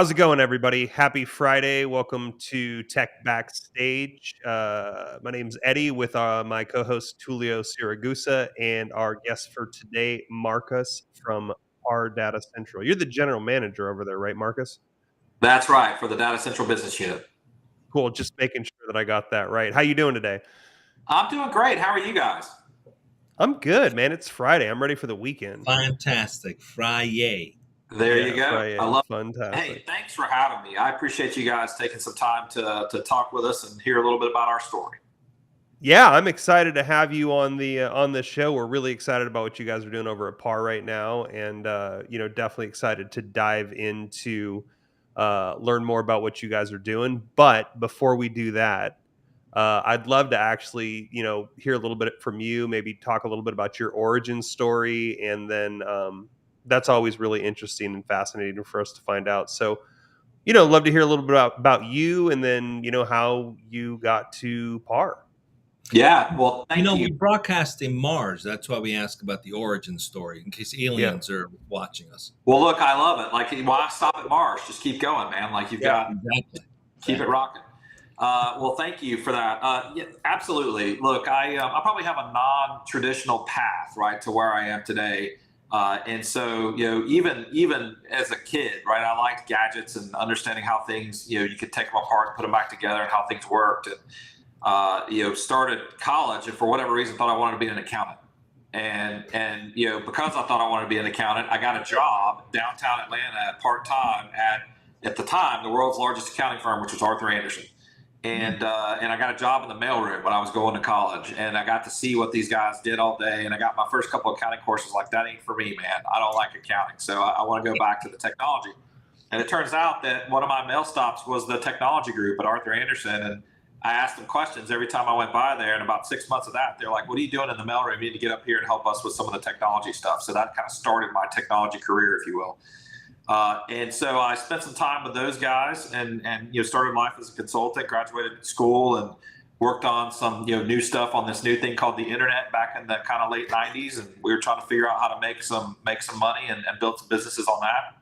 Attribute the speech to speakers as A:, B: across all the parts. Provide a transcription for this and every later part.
A: How's it going, everybody? Happy Friday. Welcome to Tech Backstage. My name's Eddie with my co-host Tullio Siragusa and our guest for today, Marcus from our Data Central. You're the general manager over there, right, Marcus?
B: That's right, for the Data Central business unit.
A: Cool. Just making sure that I got that right. How you doing today?
B: I'm doing great. How are you guys?
A: I'm good, man. It's Friday. I'm ready for the weekend.
C: Fantastic. Friday.
B: There you
A: Yeah,
B: go. I
A: Friday.
B: love it. Hey,
A: Fantastic.
B: thanks for having me. I appreciate you guys taking some time to talk with us and hear a little bit about our story.
A: Yeah, I'm excited to have you on the show. We're really excited about what you guys are doing over at Par right now, and definitely excited to dive into learn more about what you guys are doing. But before we do that, I'd love to actually hear a little bit from you. Maybe talk a little bit about your origin story, and then that's always really interesting and fascinating for us to find out. So, love to hear a little bit about you, and then how you got to Par.
B: Yeah, well, thank you.
C: We broadcast in Mars. That's why we ask about the origin story, in case
A: Yeah.
C: aliens are watching us.
B: Well, look, I love it. Like, why stop at Mars? Just keep going, man. Like, you've got
C: Exactly.
B: keep it rocking. Well, thank you for that. Yeah, absolutely. Look, I probably have a non-traditional path, right, to where I am today. And so, even as a kid, right, I liked gadgets and understanding how things, you could take them apart and put them back together and how things worked. And, started college and for whatever reason thought I wanted to be an accountant. And because I thought I wanted to be an accountant, I got a job downtown Atlanta part-time at the time, the world's largest accounting firm, which was Arthur Andersen. And I got a job in the mailroom when I was going to college, and I got to see what these guys did all day. And I got my first couple of accounting courses. Like, that ain't for me, man. I don't like accounting, so I want to go back to the technology. And it turns out that one of my mail stops was the technology group at Arthur Andersen, and I asked them questions every time I went by there. And about 6 months of that, they're like, "What are you doing in the mailroom? You need to get up here and help us with some of the technology stuff." So that kind of started my technology career, if you will. And so I spent some time with those guys and started life as a consultant, graduated school, and worked on some new stuff on this new thing called the internet back in the kind of late 90s. And we were trying to figure out how to make some money and build some businesses on that.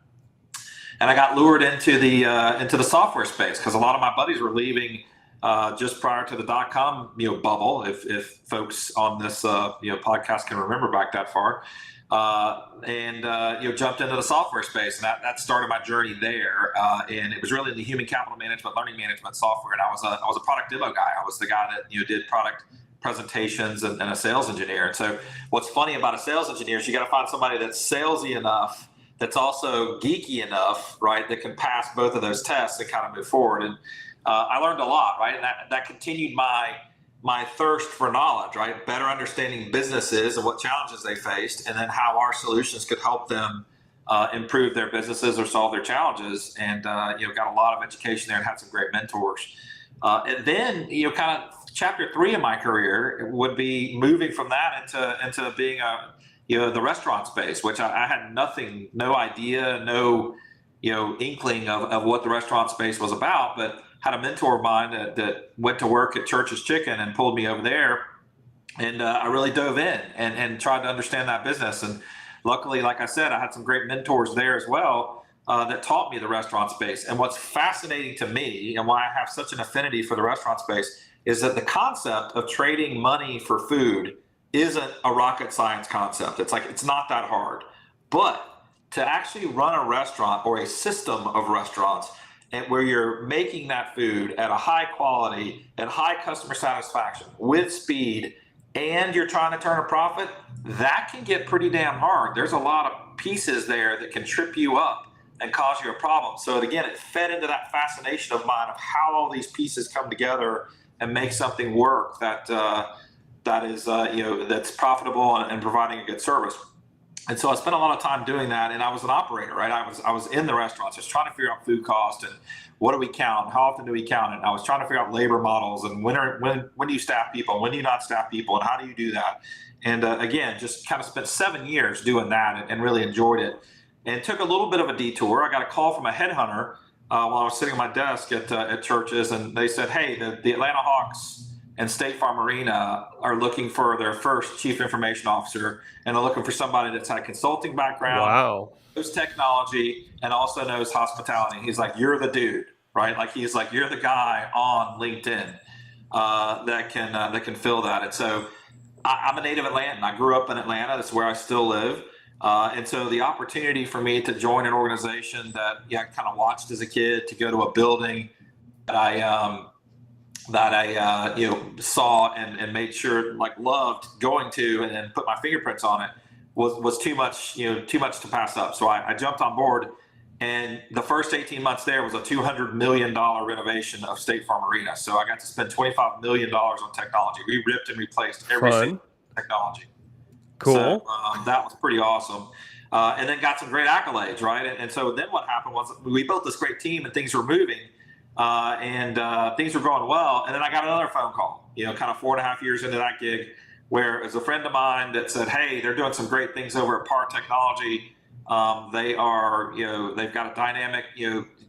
B: And I got lured into the software space because a lot of my buddies were leaving just prior to the .com bubble. If folks on this podcast can remember back that far. And jumped into the software space, and that started my journey there. And it was really in the human capital management, learning management software. And I was a product demo guy. I was the guy that did product presentations and a sales engineer. And so what's funny about a sales engineer is you got to find somebody that's salesy enough, that's also geeky enough, right, that can pass both of those tests and kind of move forward. And I learned a lot, right, and that continued my thirst for knowledge, right? Better understanding businesses and what challenges they faced, and then how our solutions could help them improve their businesses or solve their challenges. And got a lot of education there and had some great mentors. And then kind of chapter 3 of my career would be moving from that into being the restaurant space, which I had no idea, no inkling of what the restaurant space was about, but had a mentor of mine that went to work at Church's Chicken and pulled me over there. And I really dove in and tried to understand that business. And luckily, like I said, I had some great mentors there as well that taught me the restaurant space. And what's fascinating to me and why I have such an affinity for the restaurant space is that the concept of trading money for food isn't a rocket science concept. It's not that hard. But to actually run a restaurant or a system of restaurants and where you're making that food at a high quality and high customer satisfaction with speed, and you're trying to turn a profit, that can get pretty damn hard. There's a lot of pieces there that can trip you up and cause you a problem. So again, it fed into that fascination of mine of how all these pieces come together and make something work that is that's profitable and providing a good service. And so I spent a lot of time doing that, and I was an operator, right? I was in the restaurants, just trying to figure out food cost and what do we count, how often do we count it. And I was trying to figure out labor models and when do you staff people, when do you not staff people, and how do you do that? And again, just kind of spent 7 years doing that and really enjoyed it. And took a little bit of a detour. I got a call from a headhunter while I was sitting at my desk at Church's, and they said, "Hey, the Atlanta Hawks and State Farm Arena are looking for their first chief information officer, and they're looking for somebody that's had a consulting background,
A: Wow.
B: knows technology, and also knows hospitality. He's like, you're the dude, right? Like he's like, you're the guy on LinkedIn that can fill that. And so I'm a native Atlantan. I grew up in Atlanta. That's where I still live. And so the opportunity for me to join an organization that I kind of watched as a kid, to go to a building that I saw and made sure loved going to and put my fingerprints on it was too much to pass up. So I jumped on board, and the first 18 months there was a $200 million renovation of State Farm Arena. So I got to spend $25 million on technology. We ripped and replaced every single technology.
A: Cool.
B: So that was pretty awesome. And then got some great accolades, right? And so then what happened was we built this great team and things were moving and things were going well. And then I got another phone call, kind of 4.5 years into that gig, where it was a friend of mine that said, hey, they're doing some great things over at PAR Technology. They've got a dynamic,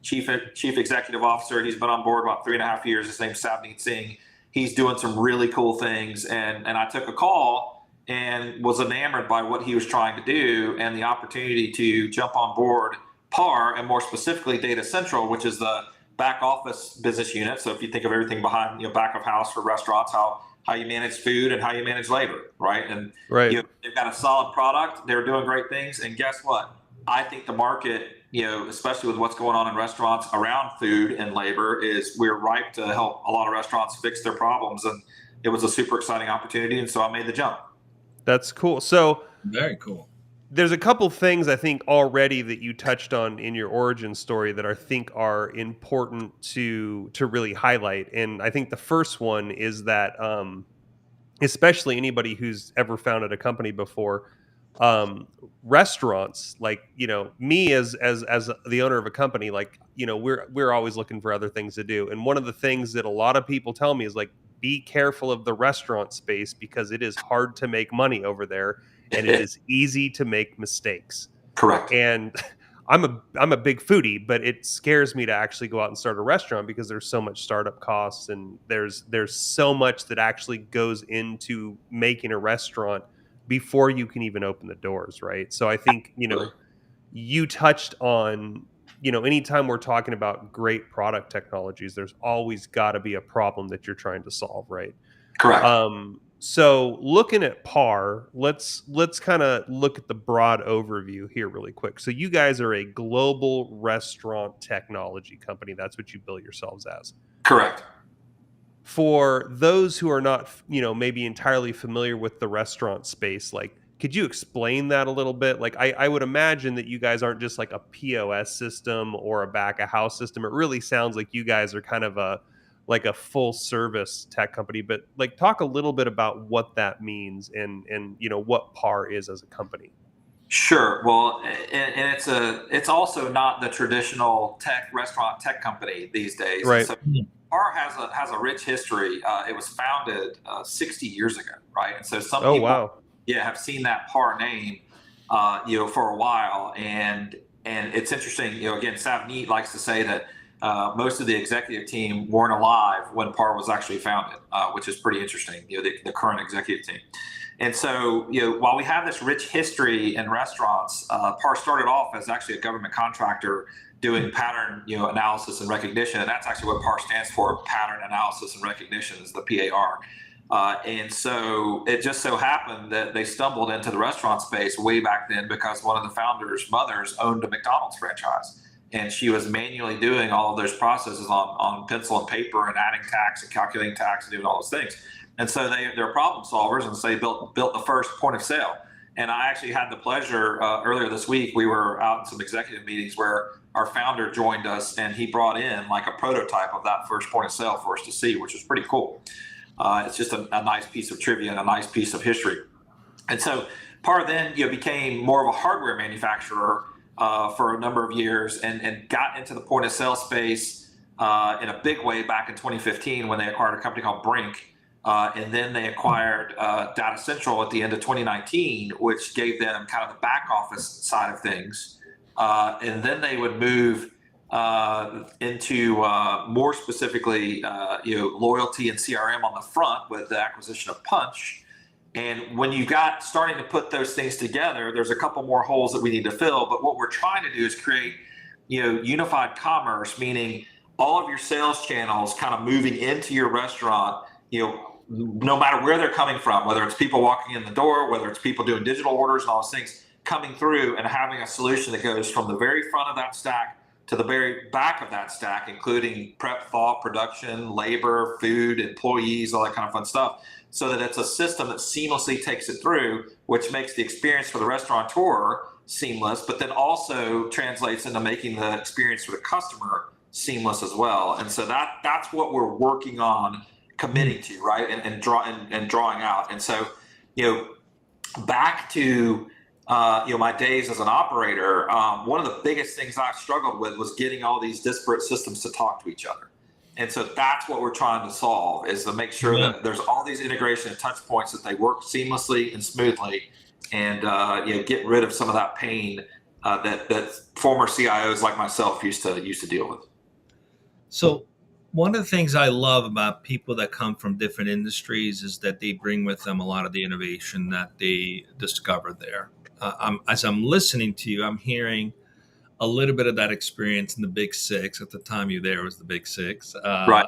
B: chief executive officer. He's been on board about 3.5 years. His name's Savneet Singh. He's doing some really cool things. And I took a call and was enamored by what he was trying to do and the opportunity to jump on board PAR, and more specifically Data Central, which is the back office business unit. So if you think of everything behind, back of house for restaurants, how you manage food and how you manage labor, right? And they've got a solid product. They're doing great things. And guess what? I think the market, especially with what's going on in restaurants around food and labor, is we're ripe to help a lot of restaurants fix their problems. And it was a super exciting opportunity. And so I made the jump.
A: That's cool. So
C: very cool.
A: There's a couple things I think already that you touched on in your origin story that I think are important to really highlight. And I think the first one is that, especially anybody who's ever founded a company before, restaurants, me as the owner of a company, we're always looking for other things to do. And one of the things that a lot of people tell me is be careful of the restaurant space because it is hard to make money over there. And it is easy to make mistakes.
B: Correct.
A: And I'm a big foodie, but it scares me to actually go out and start a restaurant because there's so much startup costs and there's so much that actually goes into making a restaurant before you can even open the doors, right? So I think, you touched on, anytime we're talking about great product technologies, there's always got to be a problem that you're trying to solve, right?
B: Correct.
A: So looking at PAR, let's kind of look at the broad overview here really quick. So you guys are a global restaurant technology company. That's what you bill yourselves as.
B: Correct.
A: For those who are not, maybe entirely familiar with the restaurant space, could you explain that a little bit? I would imagine that you guys aren't just like a POS system or a back of house system. It really sounds like you guys are kind of a full service tech company, but talk a little bit about what that means and what PAR is as a company.
B: Sure. Well, and it's also not the traditional restaurant tech company these days.
A: Right.
B: So PAR has a rich history. It was founded 60 years ago, right? And so some people have seen that PAR name for a while, and it's interesting. Again, Savneet likes to say that most of the executive team weren't alive when PAR was actually founded, which is pretty interesting, the current executive team. And so, while we have this rich history in restaurants, PAR started off as actually a government contractor doing pattern, analysis and recognition. And that's actually what PAR stands for, pattern analysis and recognition, is the PAR. And so it just so happened that they stumbled into the restaurant space way back then because one of the founders' mothers owned a McDonald's franchise. And she was manually doing all of those processes on pencil and paper and adding tax and calculating tax and doing all those things. And so they're problem solvers, and so they built the first point of sale. And I actually had the pleasure earlier this week, we were out in some executive meetings where our founder joined us, and he brought in a prototype of that first point of sale for us to see, which was pretty cool. It's just a nice piece of trivia and a nice piece of history. And so PAR then became more of a hardware manufacturer for a number of years and got into the point of sale space in a big way back in 2015 when they acquired a company called Brink. And then they acquired Data Central at the end of 2019, which gave them kind of the back office side of things. And then they would move into more specifically, loyalty and CRM on the front with the acquisition of Punch. And when you got starting to put those things together, there's a couple more holes that we need to fill. But what we're trying to do is create, unified commerce, meaning all of your sales channels kind of moving into your restaurant, no matter where they're coming from, whether it's people walking in the door, whether it's people doing digital orders and all those things coming through, and having a solution that goes from the very front of that stack to the very back of that stack, including prep, thaw, production, labor, food, employees, all that kind of fun stuff, so that it's a system that seamlessly takes it through, which makes the experience for the restaurateur seamless, but then also translates into making the experience for the customer seamless as well. And so that's what we're working on, committing to, right, and drawing out. And so, back to my days as an operator, one of the biggest things I struggled with was getting all these disparate systems to talk to each other. And so that's what we're trying to solve, is to make sure that there's all these integration and touch points, that they work seamlessly and smoothly, and get rid of some of that pain that former CIOs like myself used to deal with.
C: So one of the things I love about people that come from different industries is that they bring with them a lot of the innovation that they discovered there. As I'm listening to you, I'm hearing a little bit of that experience in the Big Six. At the time you were there, was the Big Six.
B: Right.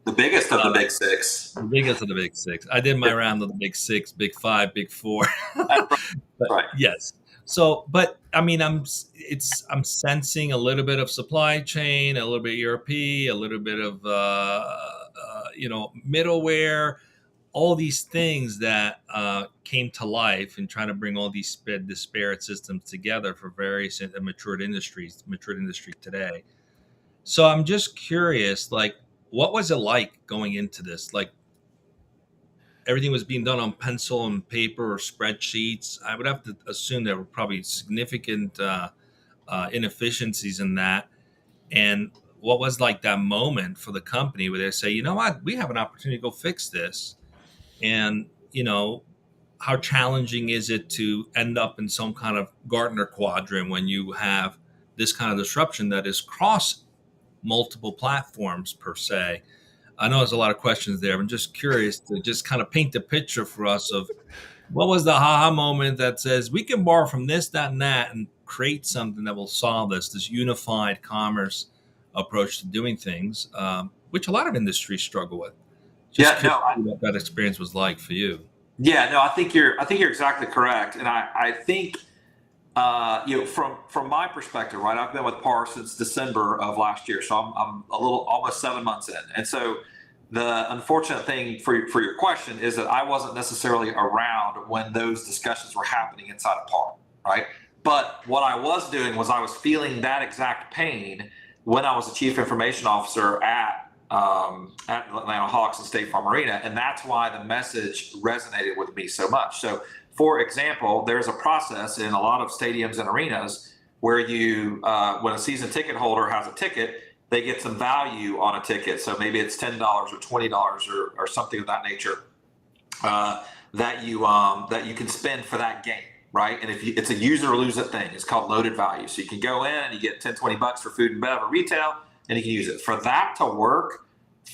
B: The biggest of the Big Six.
C: The biggest of the Big Six. I did my round of the Big Six, Big Five, Big Four. But,
B: right.
C: Yes. So, but I mean, I'm sensing a little bit of supply chain, a little bit ERP, a little bit of middleware, all these things that came to life and trying to bring all these disparate systems together for various matured industry today. So I'm just curious, like, what was it like going into this? Like, everything was being done on pencil and paper or spreadsheets. I would have to assume there were probably significant inefficiencies in that. And what was like that moment for the company where they say, you know what, we have an opportunity to go fix this? And, how challenging is it to end up in some kind of Gartner quadrant when you have this kind of disruption that is cross multiple platforms per se? I know there's a lot of questions there. I'm just curious to just kind of paint the picture for us of what was the aha moment that says we can borrow from this, that, and that, and create something that will solve this unified commerce approach to doing things, which a lot of industries struggle with. What that experience was like for you.
B: Yeah, no, I think you're exactly correct. And I think, from my perspective, right, I've been with PAR since December of last year. So I'm a little, almost 7 months in. And so the unfortunate thing for your question is that I wasn't necessarily around when those discussions were happening inside of PAR, right? But what I was doing was I was feeling that exact pain when I was the chief information officer at Atlanta Hawks and State Farm Arena. And that's why the message resonated with me so much. So, for example, there's a process in a lot of stadiums and arenas where when a season ticket holder has a ticket, they get some value on a ticket. So maybe it's $10 or $20 or something of that nature that you can spend for that game, right? And it's a use it or lose it thing. It's called loaded value. So you can go in and you get $10-20 for food and bev or retail, and you can use it. For that to work,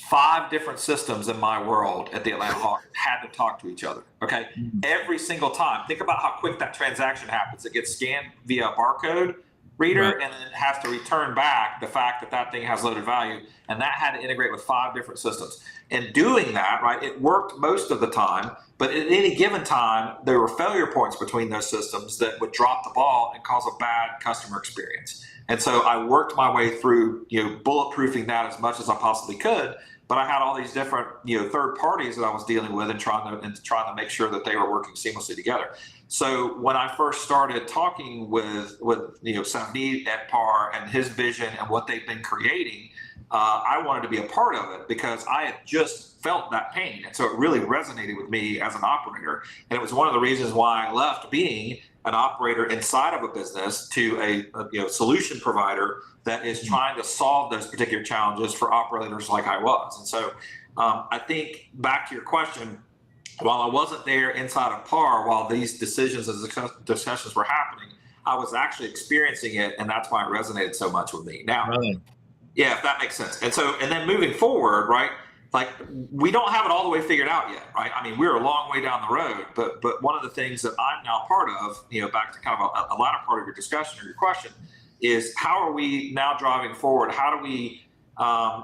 B: 5 different systems in my world at the Atlanta Hawks had to talk to each other, okay? Every single time. Think about how quick that transaction happens. It gets scanned via a barcode reader, right, and then it has to return back the fact that thing has loaded value, and that had to integrate with 5 different systems. And doing that, right, it worked most of the time, but at any given time, there were failure points between those systems that would drop the ball and cause a bad customer experience. And so I worked my way through, bulletproofing that as much as I possibly could. But I had all these different, third parties that I was dealing with and trying to make sure that they were working seamlessly together. So when I first started talking with Savneet at PAR and his vision and what they've been creating, I wanted to be a part of it because I had just felt that pain. And so it really resonated with me as an operator. And it was one of the reasons why I left being an operator inside of a business to a solution provider that is trying to solve those particular challenges for operators like I was. And so I think back to your question, while I wasn't there inside of PAR, while these decisions and discussions were happening, I was actually experiencing it, and that's why it resonated so much with me. Now,
C: Right.
B: yeah, if that makes sense. And then moving forward, right? Like, we don't have it all the way figured out yet, right? I mean, we're a long way down the road, but one of the things that I'm now part of, back to kind of a latter part of your discussion or your question, is how are we now driving forward? How do we,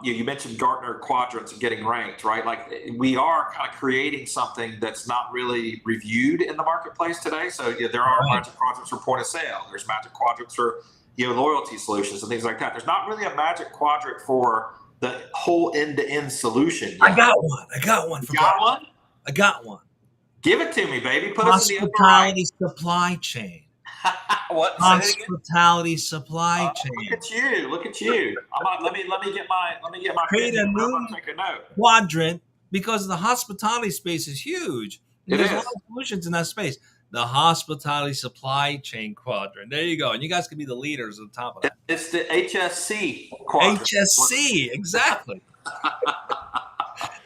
B: you mentioned Gartner quadrants and getting ranked, right? Like, we are kind of creating something that's not really reviewed in the marketplace today. So there are
C: Right.
B: magic quadrants for point of sale. There's magic quadrants for loyalty solutions and things like that. There's not really a magic quadrant for the whole end-to-end solution yet.
C: I got one. I got one.
B: You got one?
C: I got one.
B: Give it to me, baby. Put us in the upper
C: Hospitality supply chain.
B: What?
C: Hospitality supply chain.
B: Look at you. Let me get my
C: Create a
B: pen.
C: new
B: I'm gonna take a note.
C: quadrant, because the hospitality space is huge.
B: It
C: There's
B: is.
C: a lot of solutions in that space. The hospitality supply chain quadrant. There you go. And you guys can be the leaders at the top of that.
B: It's the HSC quadrant.
C: HSC, exactly.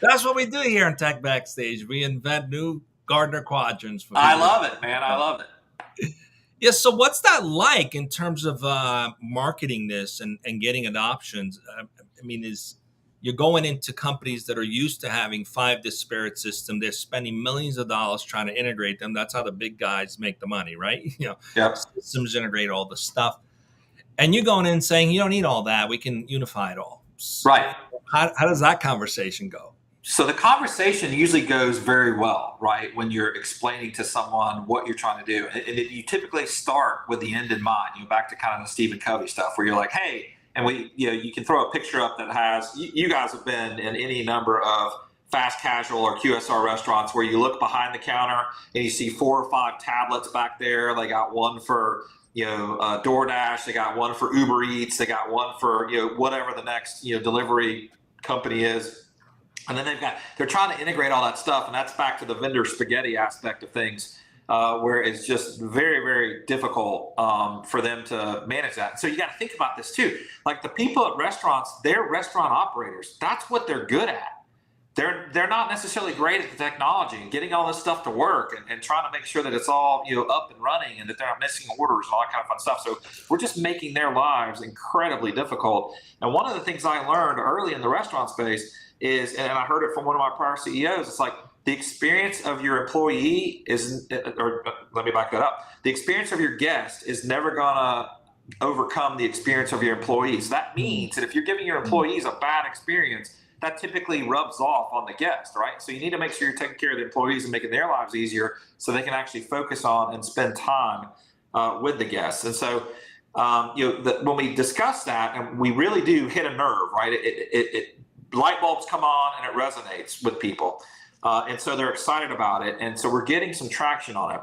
C: That's what we do here in Tech Backstage. We invent new Gartner quadrants. For
B: I love it, man. I love it.
C: Yeah. So what's that like in terms of marketing this and getting adoptions? I mean, you're going into companies that are used to having 5 disparate systems. They're spending millions of dollars trying to integrate them. That's how the big guys make the money, right?
B: Yep.
C: Systems integrate all the stuff. And you're going in saying, you don't need all that. We can unify it all.
B: Right.
C: How does that conversation go?
B: So the conversation usually goes very well, right? When you're explaining to someone what you're trying to do. And you typically start with the end in mind, back to kind of the Stephen Covey stuff where you're like, hey, and you can throw a picture up that has, you guys have been in any number of fast casual or QSR restaurants where you look behind the counter and you see 4 or 5 tablets back there. They got one for, DoorDash. They got one for Uber Eats. They got one for, whatever the next, delivery company is. And then they're trying to integrate all that stuff. And that's back to the vendor spaghetti aspect of things, where it's just very, very difficult for them to manage that. So you got to think about this too. Like, the people at restaurants, they're restaurant operators. That's what they're good at. They're not necessarily great at the technology and getting all this stuff to work and trying to make sure that it's all up and running and that they're not missing orders and all that kind of fun stuff. So we're just making their lives incredibly difficult. And one of the things I learned early in the restaurant space is, and I heard it from one of my prior CEOs, it's like, the experience of your employee let me back that up. The experience of your guest is never gonna overcome the experience of your employees. That means that if you're giving your employees a bad experience, that typically rubs off on the guest, right? So you need to make sure you're taking care of the employees and making their lives easier so they can actually focus on and spend time with the guests. And so, when we discuss that, and we really do hit a nerve, right? It light bulbs come on and it resonates with people. And so they're excited about it. And so we're getting some traction on it.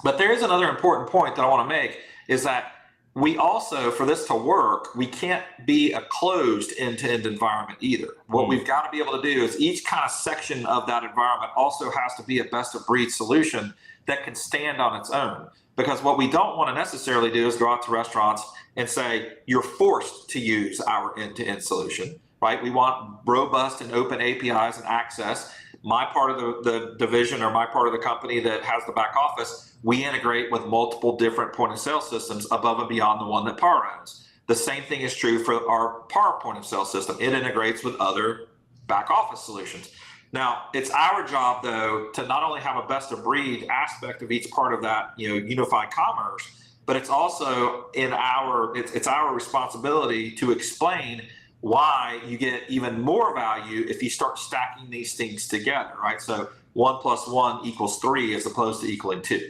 B: But there is another important point that I want to make, is that we also, for this to work, we can't be a closed end-to-end environment either. What we've got to be able to do is each kind of section of that environment also has to be a best of breed solution that can stand on its own. Because what we don't want to necessarily do is go out to restaurants and say, you're forced to use our end-to-end solution, right? We want robust and open APIs and access. My part of the division, or my part of the company that has the back office, we integrate with multiple different point of sale systems above and beyond the one that PAR owns. The same thing is true for our PAR point of sale system. It integrates with other back office solutions. Now, it's our job, though, to not only have a best of breed aspect of each part of that, unified commerce, but it's also it's our responsibility to explain why you get even more value if you start stacking these things together, right? So 1 + 1 = 3 as opposed to equaling 2.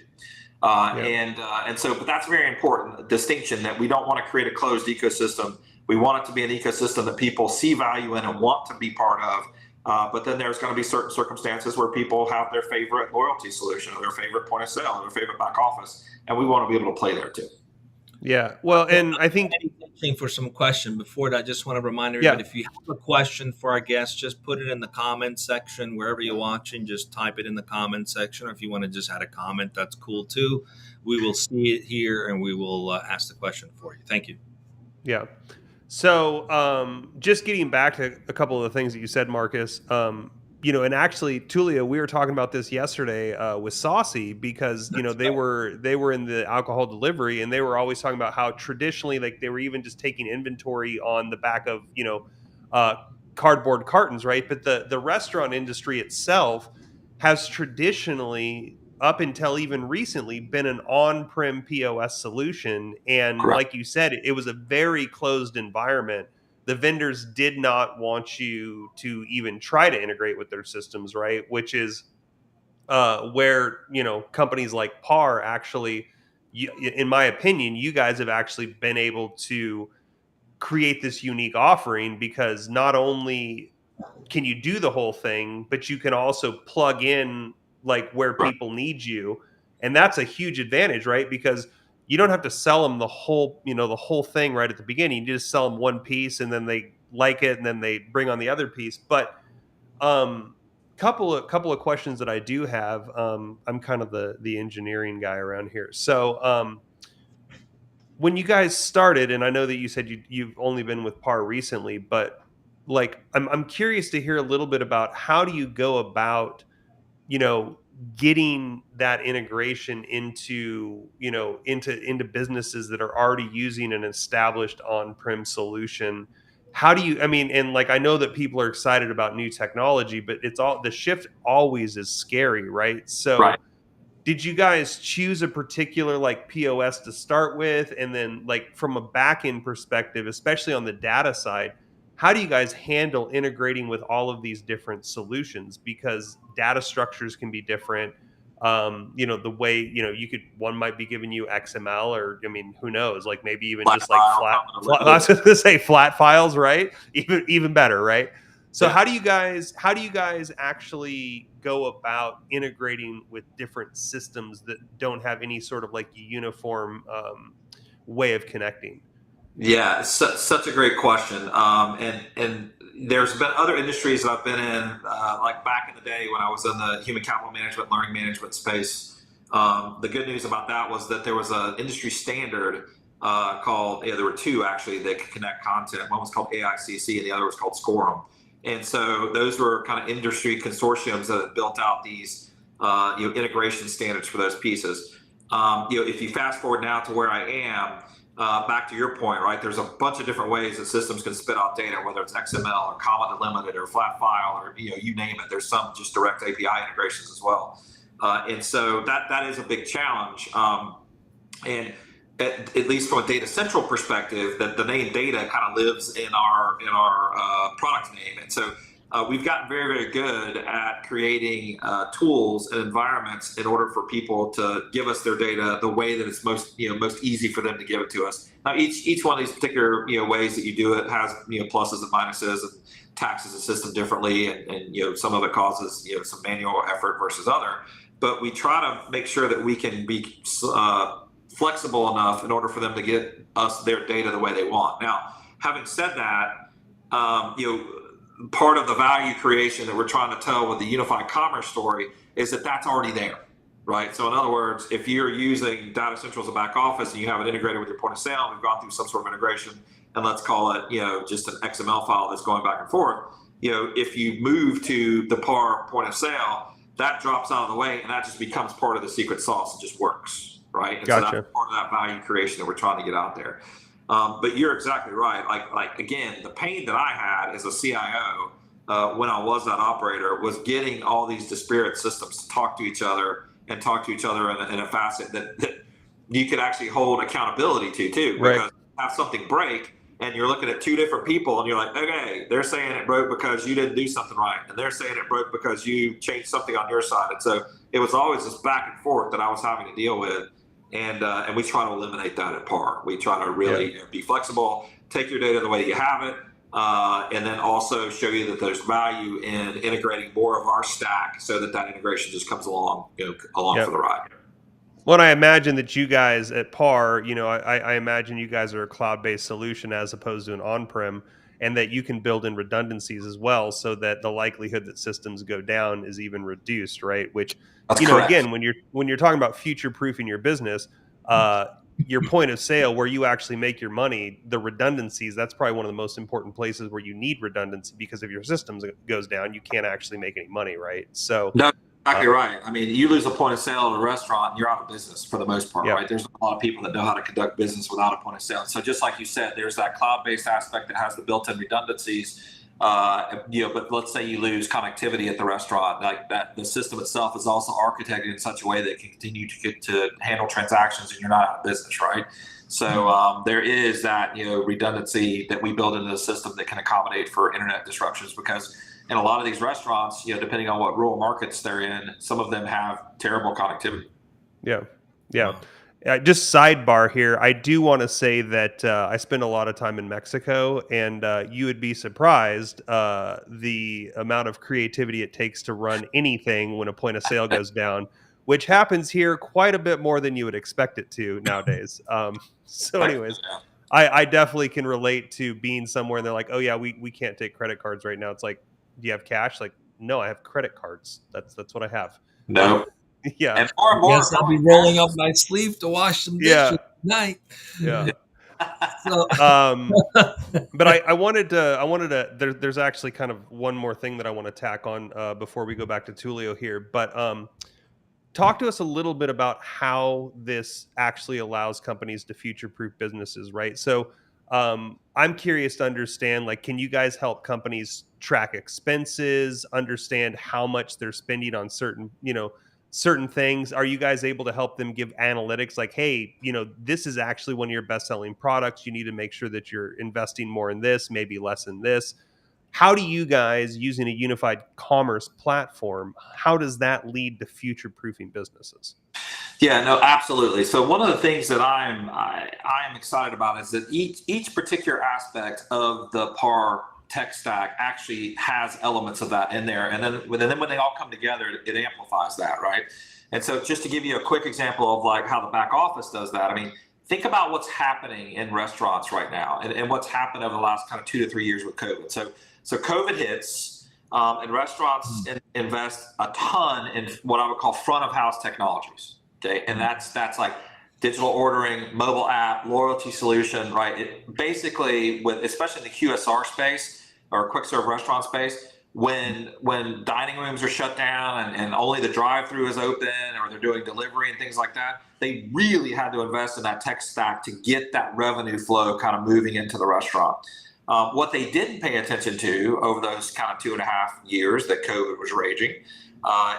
B: And so, but that's a very important distinction, that we don't want to create a closed ecosystem. We want it to be an ecosystem that people see value in and want to be part of. But then there's going to be certain circumstances where people have their favorite loyalty solution or their favorite point of sale or their favorite back office, and we want to be able to play there too.
A: Yeah. Well, and I think
C: for some question before that, I just want to remind everybody, if you have a question for our guests, just put it in the comment section wherever you're watching. Just type it in the comment section. Or if you want to just add a comment, that's cool too. We will see it here and we will ask the question for you. Thank you.
A: Yeah. So just getting back to a couple of the things that you said, Marcus, and actually, Tullio, we were talking about this yesterday with Saucy because they were in the alcohol delivery, and they were always talking about how traditionally, like, they were even just taking inventory on the back of uh, cardboard cartons, right? But the restaurant industry itself has traditionally, up until even recently, been an on-prem POS solution, and
B: Correct.
A: like you said, it was a very closed environment. The vendors did not want you to even try to integrate with their systems, right? Which is where companies like PAR actually, in my opinion, you guys have actually been able to create this unique offering, because not only can you do the whole thing, but you can also plug in like where
B: Right.
A: people need you, and that's a huge advantage, right? Because you don't have to sell them the whole thing right at the beginning. You just sell them one piece, and then they like it, and then they bring on the other piece. But um, couple of questions that I do have. I'm kind of the engineering guy around here, so when you guys started, and I know that you said you've only been with PAR recently, but like I'm curious to hear a little bit about how do you go about, you know, getting that integration into, into businesses that are already using an established on-prem solution. How do you, I mean, and like I know that people are excited about new technology, but the shift always is scary, right?
B: Right.
A: So did you guys choose a particular like POS to start with? And then like from a back end perspective, especially on the data side, how do you guys handle integrating with all of these different solutions? Because data structures can be different. The way, one might be giving you XML, or I mean, who knows? Like maybe even
B: Flat
A: just like
B: file,
A: flat I
B: limited.
A: was gonna say flat files, right? Even better, right? So
B: Yeah.
A: how do you guys actually go about integrating with different systems that don't have any sort of like uniform way of connecting?
B: Yeah, such a great question. And there's been other industries that I've been in, like back in the day when I was in the human capital management, learning management space. The good news about that was that there was an industry standard called, there were two actually that could connect content. One was called AICC and the other was called SCORM. And so those were kind of industry consortiums that had built out these integration standards for those pieces. If you fast forward now to where I am, back to your point, right? There's a bunch of different ways that systems can spit out data, whether it's XML or comma delimited or flat file or you name it. There's some just direct API integrations as well, and so that is a big challenge. And at least from a data central perspective, that the name data kind of lives in our product name, and so we've gotten very, very good at creating tools and environments in order for people to give us their data the way that it's most easy for them to give it to us. Now, each one of these particular ways that you do it has pluses and minuses, and taxes the system differently, and some of it causes some manual effort versus other. But we try to make sure that we can be flexible enough in order for them to get us their data the way they want. Now, having said that, part of the value creation that we're trying to tell with the unified commerce story is that that's already there, right? So in other words, if you're using Data Central as a back office and you have it integrated with your point of sale, we've gone through some sort of integration, and let's call it, just an XML file that's going back and forth. If you move to the PAR point of sale, that drops out of the way, and that just becomes part of the secret sauce. It just works, right? And
A: Gotcha.
B: so that's part of that value creation that we're trying to get out there. But you're exactly right. Like again, the pain that I had as a CIO when I was that operator was getting all these disparate systems to talk to each other and talk to each other in a facet that you could actually hold accountability to too.
A: Right.
B: Because have something break and you're looking at two different people and you're like, okay, they're saying it broke because you didn't do something right, and they're saying it broke because you changed something on your side. And so it was always this back and forth that I was having to deal with. And we try to eliminate that at PAR. We try to really be flexible, take your data the way you have it, and then also show you that there's value in integrating more of our stack so that integration just comes along, for the ride.
A: Well, I imagine that you guys at PAR, I imagine you guys are a cloud-based solution as opposed to an on-prem, and that you can build in redundancies as well, so that the likelihood that systems go down is even reduced, right? Which,
B: That's correct.
A: again, when you're talking about future-proofing your business, your point of sale where you actually make your money, the redundancies, that's probably one of the most important places where you need redundancy, because if your systems goes down, you can't actually make any money, right? So
B: No, exactly right. I mean, you lose a point of sale at a restaurant, and you're out of business for the most part,
A: yeah,
B: right? There's not a lot of people that know how to conduct business without a point of sale. So just like you said, there's that cloud-based aspect that has the built-in redundancies. But let's say you lose connectivity at the restaurant, like that, the system itself is also architected in such a way that it can continue to handle transactions, and you're not out of business, right? So there is that redundancy that we build into the system that can accommodate for internet disruptions, because in a lot of these restaurants, depending on what rural markets they're in, some of them have terrible connectivity.
A: yeah. Just sidebar here, I do want to say that I spend a lot of time in Mexico, and you would be surprised the amount of creativity it takes to run anything when a point of sale goes down, which happens here quite a bit more than you would expect it to nowadays. So anyways, I definitely can relate to being somewhere and they're like, oh yeah, we can't take credit cards right now. It's like, do you have cash? Like, no, I have credit cards. That's what I have.
B: No.
A: Yeah.
B: And more and more,
C: Yes, I'll be rolling up my sleeve to wash some dishes tonight.
A: Yeah.
C: So,
A: But I wanted to there's actually kind of one more thing that I want to tack on before we go back to Tullio here. But talk to us a little bit about how this actually allows companies to future-proof businesses, right? So I'm curious to understand, like, can you guys help companies track expenses, understand how much they're spending on certain things? Are you guys able to help them give analytics like, hey, this is actually one of your best selling products. You need to make sure that you're investing more in this, maybe less in this. How do you guys, using a unified commerce platform, how does that lead to future proofing businesses?
B: Yeah, no, absolutely. So one of the things that I'm excited about is that each particular aspect of the PAR tech stack actually has elements of that in there, and then when they all come together, it amplifies that, right? And so just to give you a quick example of like how the back office does that, I mean, think about what's happening in restaurants right now, and what's happened over the last kind of 2 to 3 years with COVID. So COVID hits, and restaurants invest a ton in what I would call front of house technologies. Okay, and that's like digital ordering, mobile app, loyalty solution, right? It basically, especially in the QSR space or quick serve restaurant space, when dining rooms are shut down and only the drive-through is open, or they're doing delivery and things like that, they really had to invest in that tech stack to get that revenue flow kind of moving into the restaurant. What they didn't pay attention to over those kind of 2.5 years that COVID was raging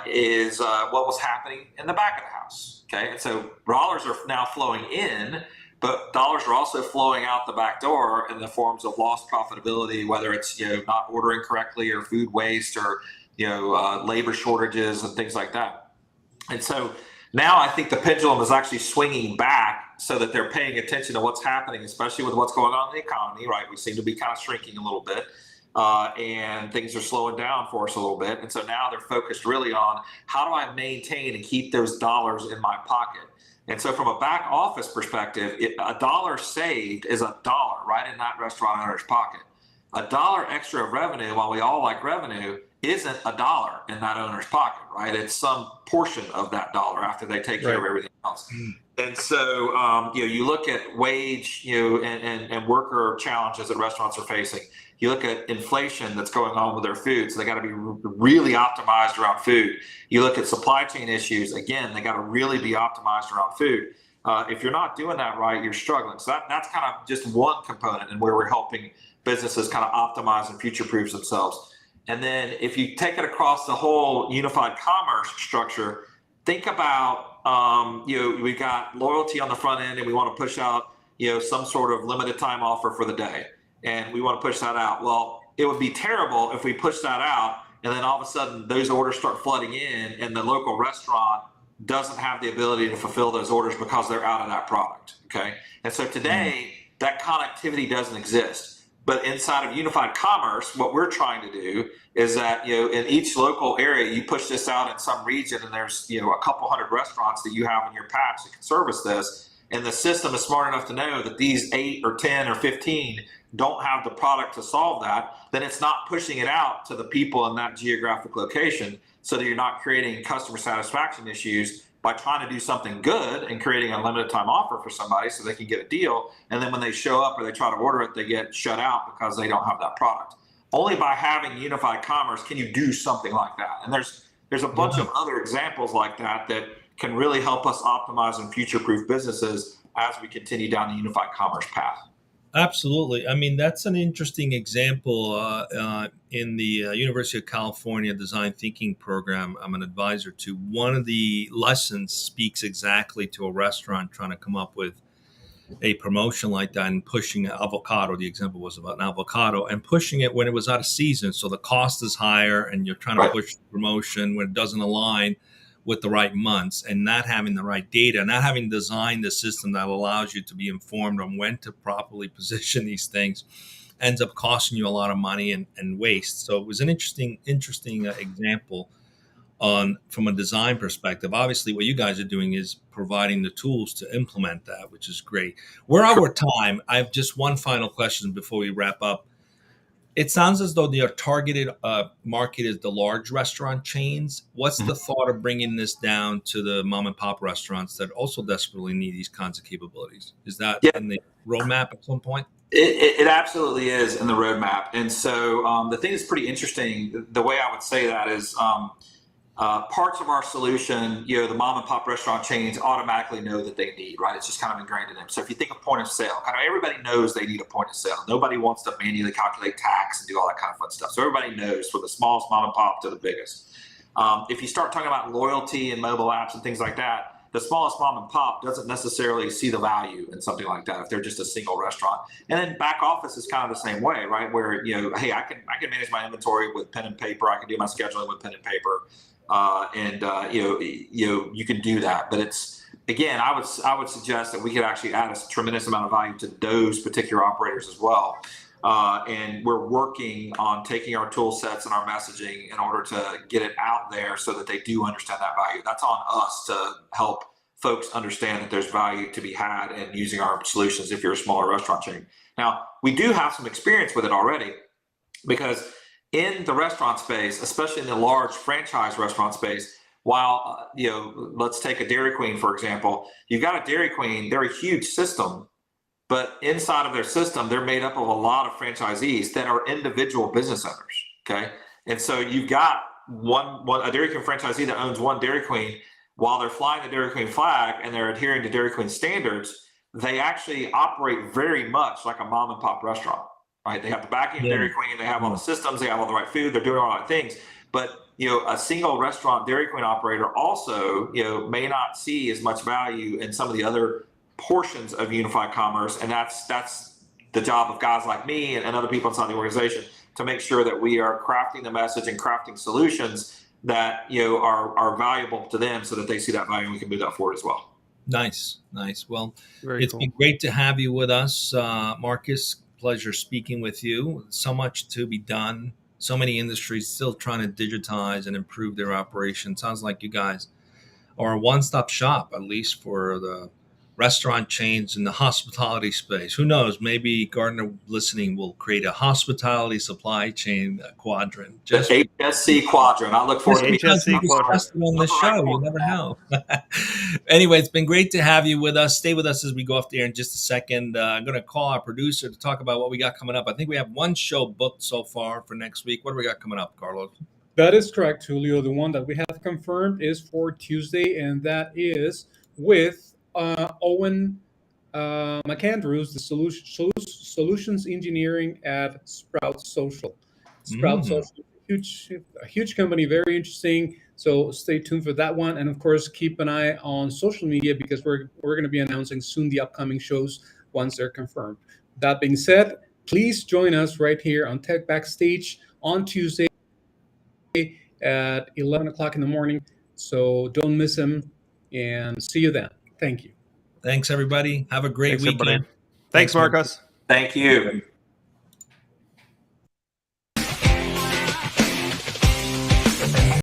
B: is what was happening in the back of the house. Okay, and so dollars are now flowing in, but dollars are also flowing out the back door in the forms of lost profitability, whether it's not ordering correctly, or food waste, or labor shortages and things like that. And so now I think the pendulum is actually swinging back, so that they're paying attention to what's happening, especially with what's going on in the economy, right? We seem to be kind of shrinking a little bit, and things are slowing down for us a little bit. And so now they're focused really on, how do I maintain and keep those dollars in my pocket? And so from a back office perspective, a dollar saved is a dollar right in that restaurant owner's pocket. A dollar extra of revenue, while we all like revenue, isn't a dollar in that owner's pocket, right? It's some portion of that dollar after they take care of everything else. And so, you look at wage, and worker challenges that restaurants are facing. You look at inflation that's going on with their food, so they got to be really optimized around food. You look at supply chain issues, again, they got to really be optimized around food. If you're not doing that right, you're struggling. So that's kind of just one component, and where we're helping businesses kind of optimize and future-proof themselves. And then if you take it across the whole unified commerce structure, think about, we've got loyalty on the front end, and we want to push out, some sort of limited time offer for the day. And we want to push that out. Well, it would be terrible if we push that out, and then all of a sudden those orders start flooding in, and the local restaurant doesn't have the ability to fulfill those orders because they're out of that product. Okay. And so today that connectivity doesn't exist. But inside of unified commerce, what we're trying to do is that, in each local area, you push this out in some region, and there's, a couple hundred restaurants that you have in your patch that can service this. And the system is smart enough to know that these 8 or 10 or 15 don't have the product to solve that, then it's not pushing it out to the people in that geographic location, so that you're not creating customer satisfaction issues by trying to do something good and creating a limited time offer for somebody so they can get a deal. And then when they show up or they try to order it, they get shut out because they don't have that product. Only by having unified commerce can you do something like that. And there's a bunch of other examples like that that can really help us optimize and future-proof businesses as we continue down the unified commerce path.
C: Absolutely. I mean, that's an interesting example. In the University of California Design Thinking program, I'm an advisor to. One of the lessons speaks exactly to a restaurant trying to come up with a promotion like that and pushing avocado. The example was about an avocado and pushing it when it was out of season. So the cost is higher and you're trying to push the promotion when it doesn't align with the right months, and not having the right data, not having designed the system that allows you to be informed on when to properly position these things, ends up costing you a lot of money and waste. So it was an interesting example from a design perspective. Obviously, what you guys are doing is providing the tools to implement that, which is great. We're over time. I have just one final question before we wrap up. It sounds as though their targeted market is the large restaurant chains. What's the thought of bringing this down to the mom and pop restaurants that also desperately need these kinds of capabilities? Is that in the roadmap at some point?
B: It absolutely is in the roadmap. And so the thing that's pretty interesting, the way I would say that is parts of our solution, the mom and pop restaurant chains automatically know that they need, right? It's just kind of ingrained in them. So if you think of point of sale, kind of everybody knows they need a point of sale. Nobody wants to manually calculate tax and do all that kind of fun stuff. So everybody knows, from the smallest mom and pop to the biggest. If you start talking about loyalty and mobile apps and things like that, the smallest mom and pop doesn't necessarily see the value in something like that if they're just a single restaurant. And then back office is kind of the same way, right? Where, hey, I can manage my inventory with pen and paper. I can do my scheduling with pen and paper. You can do that, but it's, again, I would suggest that we could actually add a tremendous amount of value to those particular operators as well. And we're working on taking our tool sets and our messaging in order to get it out there so that they do understand that value. That's on us to help folks understand that there's value to be had in using our solutions if you're a smaller restaurant chain. Now, we do have some experience with it already, because in the restaurant space, especially in the large franchise restaurant space, while, let's take a Dairy Queen, for example. You've got a Dairy Queen, they're a huge system, but inside of their system, they're made up of a lot of franchisees that are individual business owners, okay? And so you've got a Dairy Queen franchisee that owns one Dairy Queen. While they're flying the Dairy Queen flag and they're adhering to Dairy Queen standards, they actually operate very much like a mom and pop restaurant. Right, they have the backing of Dairy Queen, they have all the systems, they have all the right food, they're doing all the right things. But a single restaurant Dairy Queen operator also, may not see as much value in some of the other portions of unified commerce, and that's the job of guys like me and other people inside the organization to make sure that we are crafting the message and crafting solutions that are valuable to them, so that they see that value and we can move that forward as well.
C: Nice. Well,
A: Very cool.
C: Been great to have you with us, Marcus. Pleasure speaking with you. So much to be done. So many industries still trying to digitize and improve their operation. Sounds like you guys are a one-stop shop, at least for the restaurant chains in the hospitality space. Who knows? Maybe Gardner listening will create a hospitality supply chain quadrant.
B: Just HSC quadrant. I look forward to
A: HSC quadrant
C: on the show. You never know. Anyway, it's been great to have you with us. Stay with us as we go off the air in just a second. I'm going to call our producer to talk about what we got coming up. I think we have one show booked so far for next week. What do we got coming up, Carlos?
D: That is correct, Tullio. The one that we have confirmed is for Tuesday, and that is with Owen McAndrews, the solutions engineering at Sprout Social. Sprout Social, a huge company, very interesting. So stay tuned for that one, and of course, keep an eye on social media, because we're going to be announcing soon the upcoming shows once they're confirmed. That being said, please join us right here on Tech Backstage on Tuesday at 11 o'clock in the morning. So don't miss him, and see you then. Thank you.
C: Thanks, everybody. Have a great weekend.
A: Thanks, Marcos.
B: Thank you.